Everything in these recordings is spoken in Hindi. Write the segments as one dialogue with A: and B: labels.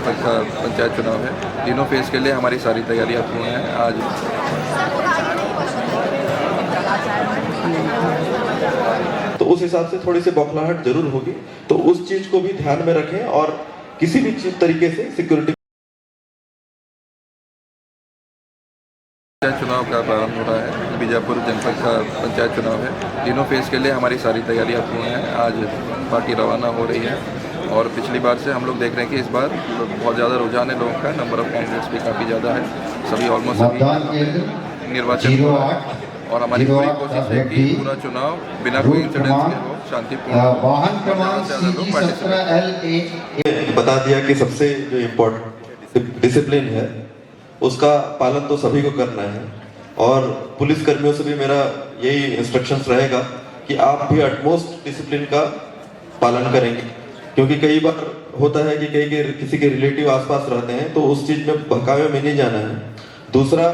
A: पंचायत चुनाव है। तीनों फेज के लिए हमारी सारी तैयारियां पूर्ण हैं। आज
B: तो उस हिसाब से थोड़ी सी बौखलाहट जरूर होगी, तो उस चीज को भी ध्यान में रखें और किसी भी तरीके से सिक्योरिटी।
A: पंचायत चुनाव का प्रारंभ हो रहा है। बीजापुर जनपद का पंचायत चुनाव है। तीनों फेज के लिए हमारी सारी तैयारियां पूर्ण हैं। आज पार्टी रवाना हो रही है और पिछली बार से हम लोग देख रहे हैं कि इस बार बहुत ज़्यादा रुझान है लोगों का। नंबर ऑफ कैंडिडेट्स भी काफ़ी ज़्यादा है। सभी ऑलमोस्ट सभी निर्वाचन हो रहा है और हमारी पूरी कोशिश है कि पूरा चुनाव बिना कोई इंसिडेंट के हो, शांतिपूर्ण
B: बता दिया कि सबसे जो इम्पोर्टेंट डिसिप्लिन है उसका पालन तो सभी को करना है। और पुलिस कर्मियों से भी मेरा यही इंस्ट्रक्शंस रहेगा कि आप भी अटमोस्ट डिसिप्लिन का पालन करेंगे, क्योंकि कई बार होता है कि किसी के रिलेटिव आसपास रहते हैं, तो उस चीज में बहकावे में नहीं जाना है। दूसरा,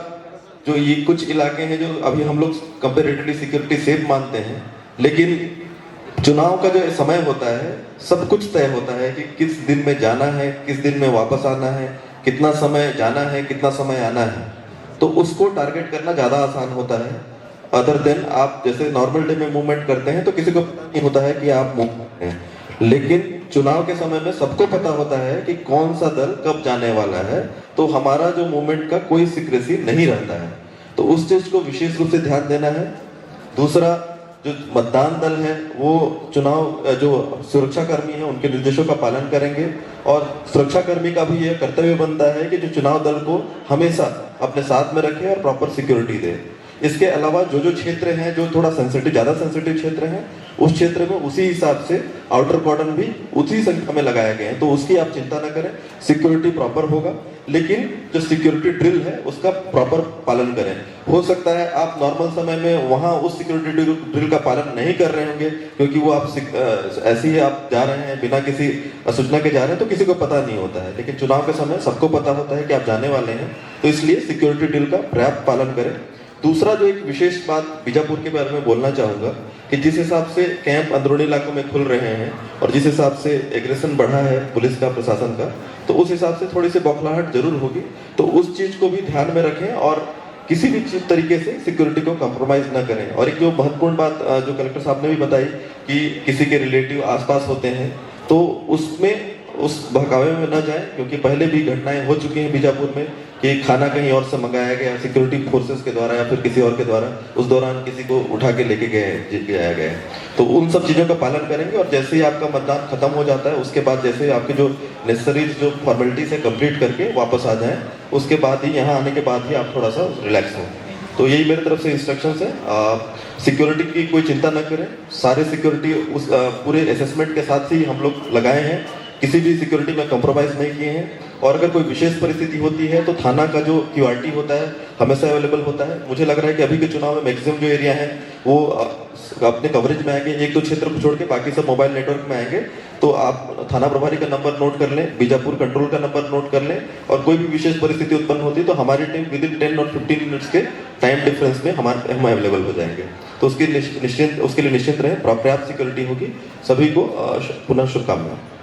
B: जो ये कुछ इलाके हैं जो अभी हम लोग कंपैरेटिवली सिक्योरिटी सेफ मानते हैं, लेकिन चुनाव का जो समय होता है सब कुछ तय होता है कि किस दिन में जाना है, किस दिन में वापस आना है, कितना समय जाना है, कितना समय आना है। तो उसको टारगेट करना ज्यादा आसान होता है। अदर देन आप जैसे नॉर्मल डे में मूवमेंट करते हैं तो किसी को नहीं होता है कि आप मूव करते हैं, लेकिन चुनाव के समय में सबको पता होता है कि कौन सा दल कब जाने वाला है, तो हमारा जो मूवमेंट का कोई सीक्रेसी नहीं रहता है। तो उस चीज को विशेष रूप से ध्यान देना है। दूसरा, जो मतदान दल है वो चुनाव जो सुरक्षा कर्मी है उनके निर्देशों का पालन करेंगे, और सुरक्षा कर्मी का भी यह कर्तव्य बनता है कि जो चुनाव दल को हमेशा अपने साथ में रखे और प्रॉपर सिक्योरिटी दे। इसके अलावा जो जो क्षेत्र हैं जो थोड़ा सेंसिटिव, ज्यादा सेंसिटिव क्षेत्र हैं, उस क्षेत्र में उसी हिसाब से आउटर कॉर्डन भी उसी संख्या में लगाए गए हैं, तो उसकी आप चिंता न करें, सिक्योरिटी प्रॉपर होगा। लेकिन जो सिक्योरिटी ड्रिल है उसका प्रॉपर पालन करें। हो सकता है आप नॉर्मल समय में वहां उस सिक्योरिटी ड्रिल का पालन नहीं कर रहे होंगे, क्योंकि वो आप ऐसे ही आप जा रहे हैं बिना किसी सूचना के जा रहे हैं, तो किसी को पता नहीं होता है। लेकिन चुनाव के समय सबको पता होता है कि आप जाने वाले हैं, तो इसलिए सिक्योरिटी ड्रिल का पर्याप्त पालन करें। दूसरा, जो एक विशेष बात बीजापुर के बारे में बोलना चाहूंगा कि जिस हिसाब से कैंप अंदरूनी इलाकों में खुल रहे हैं और जिस हिसाब से एग्रेशन बढ़ा है पुलिस का, प्रशासन का, तो उस हिसाब से थोड़ी सी बौखलाहट जरूर होगी। तो उस चीज को भी ध्यान में रखें और किसी भी तरीके से सिक्योरिटी को कॉम्प्रोमाइज न करें। और एक जो महत्वपूर्ण बात जो कलेक्टर साहब ने भी बताई कि किसी के रिलेटिव आसपास होते हैं, तो उसमें उस बहकावे में न जाए, क्योंकि पहले भी घटनाएं हो चुकी हैं बीजापुर में कि खाना कहीं और से मंगाया गया सिक्योरिटी फोर्सेस के द्वारा या फिर किसी और के द्वारा, उस दौरान किसी को उठा के लेके गया गया। तो उन सब चीज़ों का पालन करेंगे और जैसे ही आपका मतदान खत्म हो जाता है उसके बाद जैसे ही आपके जो नेसेसरी जो फॉर्मेलिटीज है कंप्लीट करके वापस आ जाएं, उसके बाद ही यहाँ आने के बाद ही आप थोड़ा सा रिलैक्स हो। तो यही मेरी तरफ से इंस्ट्रक्शंस है। सिक्योरिटी की कोई चिंता न करें, सारे सिक्योरिटी उस पूरे असेसमेंट के साथ ही हम लोग लगाए हैं, किसी भी सिक्योरिटी में कंप्रोमाइज नहीं किए हैं। और अगर कोई विशेष परिस्थिति होती है तो थाना का जो क्यूआरटी होता है हमेशा अवेलेबल होता है। मुझे लग रहा है कि अभी के चुनाव में मैक्सिमम जो एरिया है वो अपने कवरेज में आएंगे, एक दो क्षेत्र को छोड़ के बाकी सब मोबाइल नेटवर्क में आएंगे। तो आप थाना प्रभारी का नंबर नोट कर लें, बीजापुर कंट्रोल का नंबर नोट कर लें, और कोई भी विशेष परिस्थिति उत्पन्न होती है तो हमारी टीम विद इन 10 और 15 मिनट्स के टाइम डिफरेंस में हम अवेलेबल हो जाएंगे। तो उसके लिए निश्चिंत रहें, पर्याप्त सिक्योरिटी होगी। सभी को पुनः शुभकामनाएं।